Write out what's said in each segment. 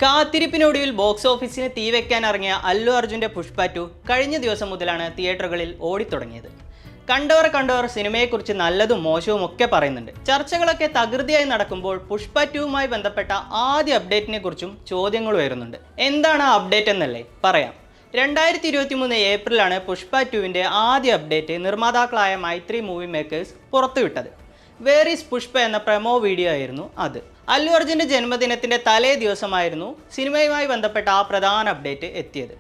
കാത്തിരിപ്പിനൊടുവിൽ box ഓഫീസിന് തീവെക്കാൻ ഇറങ്ങിയ അല്ലു അർജുൻ്റെ പുഷ്പ 2 കഴിഞ്ഞ ദിവസം മുതലാണ് തിയേറ്ററുകളിൽ ഓടിത്തുടങ്ങിയത്. കണ്ടവർ സിനിമയെക്കുറിച്ച് നല്ലതും മോശവും ഒക്കെ പറയുന്നുണ്ട്. ചർച്ചകളൊക്കെ തകൃതിയായി നടക്കുമ്പോൾ പുഷ്പ 2വുമായി ബന്ധപ്പെട്ട ആദ്യ അപ്ഡേറ്റിനെ കുറിച്ചും ചോദ്യങ്ങൾ ഉയരുന്നുണ്ട്. എന്താണ് ആ അപ്ഡേറ്റ് എന്നല്ലേ പറയാം. 2023 ഏപ്രിലാണ് പുഷ്പ 2വിൻ്റെ ആദ്യ അപ്ഡേറ്റ് നിർമ്മാതാക്കളായ മൈത്രി മൂവി മേക്കേഴ്സ് പുറത്തുവിട്ടത്. വേർ ഈസ് പുഷ്പ എന്ന പ്രമോ വീഡിയോ ആയിരുന്നു അത്. അല്ലു അർജുൻ്റെ ജന്മദിനത്തിൻ്റെ തലേ ദിവസമായിരുന്നു സിനിമയുമായി ബന്ധപ്പെട്ട ആ പ്രധാന അപ്ഡേറ്റ് എത്തിയത്.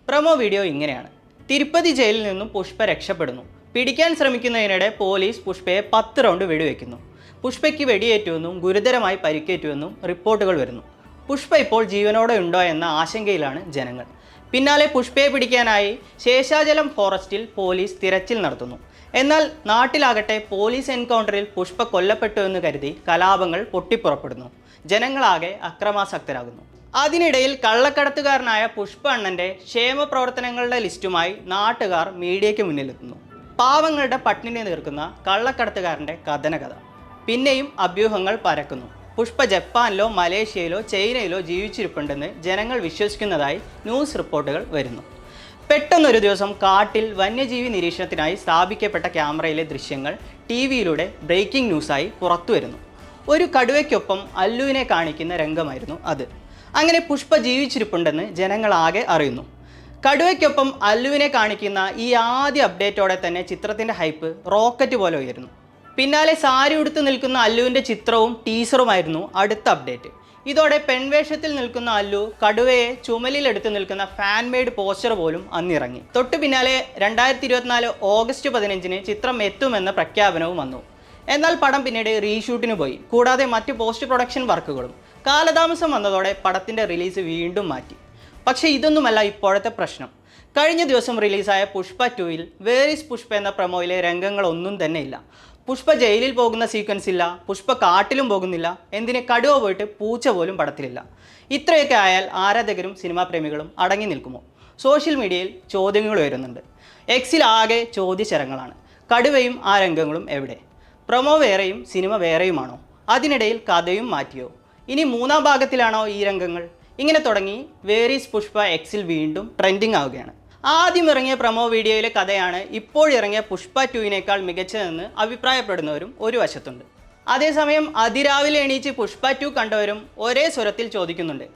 പ്രമോ വീഡിയോ ഇങ്ങനെയാണ്. തിരുപ്പതി ജയിലിൽ നിന്നും പുഷ്പ രക്ഷപ്പെടുന്നു. പിടിക്കാൻ ശ്രമിക്കുന്നതിനിടെ പോലീസ് പുഷ്പയെ 10 റൗണ്ട് വെടിവെക്കുന്നു. പുഷ്പയ്ക്ക് വെടിയേറ്റുവെന്നും ഗുരുതരമായി പരിക്കേറ്റുവെന്നും റിപ്പോർട്ടുകൾ വരുന്നു. പുഷ്പ ഇപ്പോൾ ജീവനോടെ ഉണ്ടോ എന്ന ആശങ്കയിലാണ് ജനങ്ങൾ. പിന്നാലെ പുഷ്പയെ പിടിക്കാനായി ശേഷാചലം ഫോറസ്റ്റിൽ പോലീസ് തിരച്ചിൽ നടത്തുന്നു. എന്നാൽ നാട്ടിലാകട്ടെ പോലീസ് എൻകൗണ്ടറിൽ പുഷ്പ കൊല്ലപ്പെട്ടു എന്ന് കരുതി കലാപങ്ങൾ പൊട്ടിപ്പുറപ്പെടുന്നു. ജനങ്ങളാകെ അക്രമാസക്തരാകുന്നു. അതിനിടയിൽ കള്ളക്കടത്തുകാരനായ പുഷ്പ അണ്ണൻ്റെ ക്ഷേമ പ്രവർത്തനങ്ങളുടെ ലിസ്റ്റുമായി നാട്ടുകാർ മീഡിയയ്ക്ക് മുന്നിലെത്തുന്നു. പാവങ്ങളുടെ പട്ടിണി തീർക്കുന്ന കള്ളക്കടത്തുകാരൻ്റെ കഥനകഥ. പിന്നെയും അഭ്യൂഹങ്ങൾ പരക്കുന്നു. പുഷ്പ ജപ്പാനിലോ മലേഷ്യയിലോ ചൈനയിലോ ജീവിച്ചിരിപ്പുണ്ടെന്ന് ജനങ്ങൾ വിശ്വസിക്കുന്നതായി ന്യൂസ് റിപ്പോർട്ടുകൾ വരുന്നു. പെട്ടെന്നൊരു ദിവസം കാട്ടിൽ വന്യജീവി നിരീക്ഷണത്തിനായി സ്ഥാപിക്കപ്പെട്ട ക്യാമറയിലെ ദൃശ്യങ്ങൾ ടിവിയിലൂടെ ബ്രേക്കിംഗ് ന്യൂസായി പുറത്തു വരുന്നു. ഒരു കടുവയ്ക്കൊപ്പം അല്ലുവിനെ കാണിക്കുന്ന രംഗമായിരുന്നു അത്. അങ്ങനെ പുഷ്പ ജീവിച്ചിരിപ്പുണ്ടെന്ന് ജനങ്ങളാകെ അറിയുന്നു. കടുവയ്ക്കൊപ്പം അല്ലുവിനെ കാണിക്കുന്ന ഈ ആദ്യ അപ്ഡേറ്റോടെ തന്നെ ചിത്രത്തിൻ്റെ ഹൈപ്പ് റോക്കറ്റ് പോലെ ഉയരുന്നു. പിന്നാലെ സാരി ഉടുത്ത് നിൽക്കുന്ന അല്ലുവിൻ്റെ ചിത്രവും ടീസറുമായിരുന്നു അടുത്ത അപ്ഡേറ്റ്. ഇതോടെ പെൺവേഷത്തിൽ നിൽക്കുന്ന അല്ലു കടുവയെ ചുമലിലെടുത്ത് നിൽക്കുന്ന ഫാൻ മെയ്ഡ് പോസ്റ്റർ പോലും അന്നിറങ്ങി. തൊട്ടു പിന്നാലെ 2024 ഓഗസ്റ്റ് 15 ചിത്രം എത്തുമെന്ന പ്രഖ്യാപനവും വന്നു. എന്നാൽ പടം പിന്നീട് റീഷൂട്ടിന് പോയി. കൂടാതെ മറ്റ് പോസ്റ്റ് പ്രൊഡക്ഷൻ വർക്കുകളും കാലതാമസം വന്നതോടെ പടത്തിൻ്റെ റിലീസ് വീണ്ടും മാറ്റി. പക്ഷേ ഇതൊന്നുമല്ല ഇപ്പോഴത്തെ പ്രശ്നം. കഴിഞ്ഞ ദിവസം റിലീസായ പുഷ്പ 2വിൽ വേർ ഈസ് പുഷ്പ എന്ന പ്രമോയിലെ രംഗങ്ങളൊന്നും തന്നെ ഇല്ല. പുഷ്പ ജയിലിൽ പോകുന്ന സീക്വൻസ് ഇല്ല. പുഷ്പ കാട്ടിലും പോകുന്നില്ല. എന്തിന് കടുവ പോയിട്ട് പൂച്ച പോലും പടത്തിലില്ല. ഇത്രയൊക്കെ ആയാൽ ആരാധകരും സിനിമാ പ്രേമികളും അടങ്ങി നിൽക്കുമോ? സോഷ്യൽ മീഡിയയിൽ ചോദ്യങ്ങൾ ഉയരുന്നുണ്ട്. എക്സിൽ ആകെ ചോദ്യശരങ്ങളാണ്. കടുവയും ആ രംഗങ്ങളും എവിടെ? പ്രമോ വേറെയും സിനിമ വേറെയുമാണോ? അതിനിടയിൽ കഥയും മാറ്റിയോ? ഇനി മൂന്നാം ഭാഗത്തിലാണോ ഈ രംഗങ്ങൾ? ഇങ്ങനെ തുടങ്ങി വേർ ഈസ് പുഷ്പ എക്സിൽ വീണ്ടും ട്രെൻഡിങ് ആവുകയാണ്. ആദ്യം ഇറങ്ങിയ പ്രമോ വീഡിയോയിലെ കഥയാണ് ഇപ്പോഴിറങ്ങിയ പുഷ്പ 2വിനേക്കാൾ മികച്ചതെന്ന് അഭിപ്രായപ്പെടുന്നവരും ഒരു വശത്തുണ്ട്. അതേസമയം അതിരാവിലെ എണീച്ച് പുഷ്പ 2 കണ്ടവരും ഒരേ സ്വരത്തിൽ ചോദിക്കുന്നുണ്ട്,